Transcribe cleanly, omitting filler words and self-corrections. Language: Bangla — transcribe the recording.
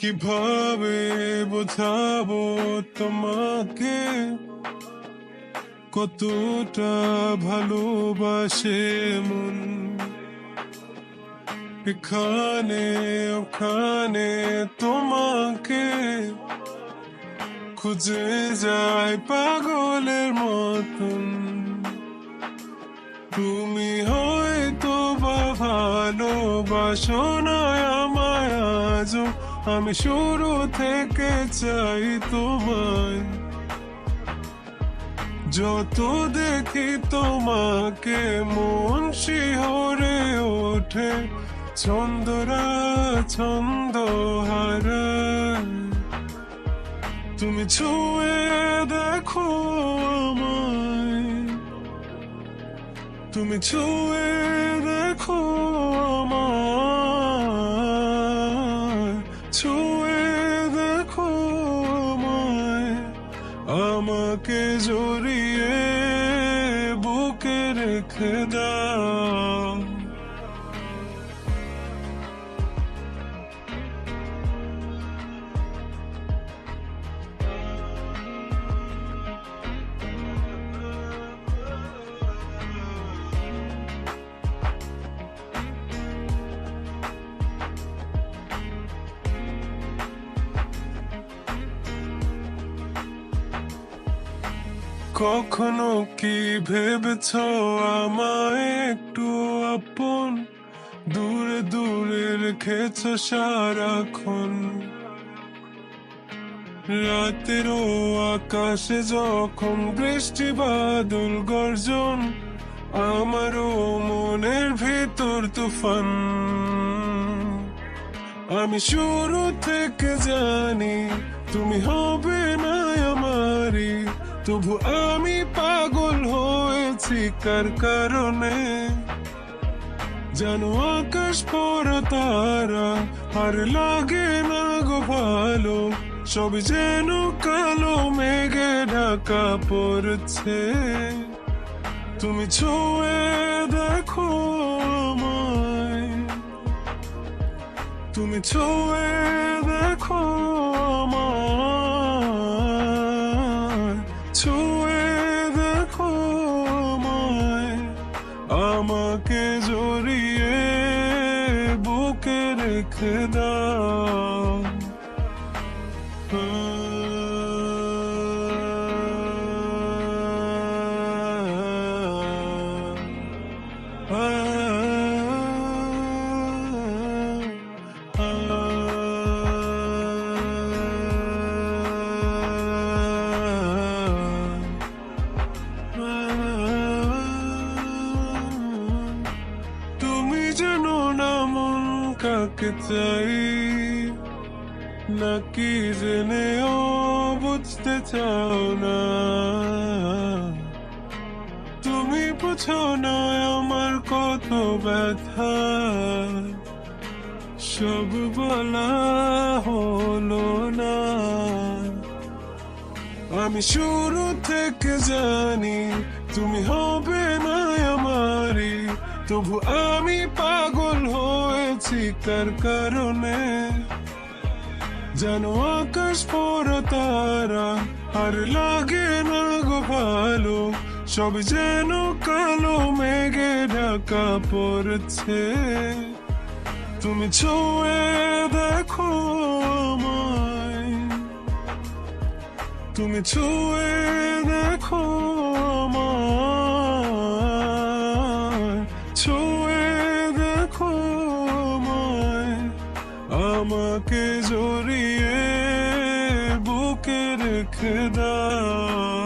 কিভাবে বোঝাবো তোমাকে কতটা ভালোবাসে মন। এখানে ওখানে তোমাকে খুঁজে যায় পাগলের মতন। তুমি হয়তো বা ভালোবাসো না আমায় আজও, আমি শুরু থেকে চাই তোমায়। যত দেখি তোমাকে মন শিহরে ওঠে, ছন্দরা ছন্দ হারায়। তুমি ছুঁয়ে দেখো আমায়, তুমি ছুঁয়ে দেখো আমায়, ছুঁয়ে দেখো আমায়। আমাকে জড়িয়ে বুকে রেখে দাও। কখনো কি ভেবেছ আমায় একটু আপন, দূরে দূরে রেখেছ সারাক্ষণ। রাতেরও আকাশে যখন বৃষ্টি বাদল গর্জন, আমারও মনের ভিতর তুফান। আমি শুরু থেকে জানি তুমি হবে না আমারই, তবু আমি পাগল হয়েছি কার কারণে। জানো আকাশ পড়া তারা আর লাগে না গো ভালো, সব যেন কালো মেঘে ঢাকা পড়ছে। তুমি ছুঁয়ে দেখো আমায়, তুমি ছুঁয়ে দেখো আমায়, ছুঁয়ে দেখো আমায়। আমাকে জড়িয়ে বুকে রেখে দাও। তুমি জানো না মন কাকে চাই, নাকি জেনেও বুঝতে চাও না। তুমি বুঝো না আমার কত ব্যথা, সব বলা হলো না। আমি শুরু থেকে জানি তুমি হবে না আমারই, তবু আমি পাগল হয়েছি কার কারণে। জানো আকাশ পড়া তারা আর লাগে না গো ভালো, সব যেন কালো মেঘে ঢাকা পড়ছে। তুমি ছুঁয়ে দেখো আমায়, তুমি ছুঁয়ে দেখো আমায়, ছুঁয়ে দেখো আমায়। আমাকে জড়িয়ে বুকে রেখে দাও।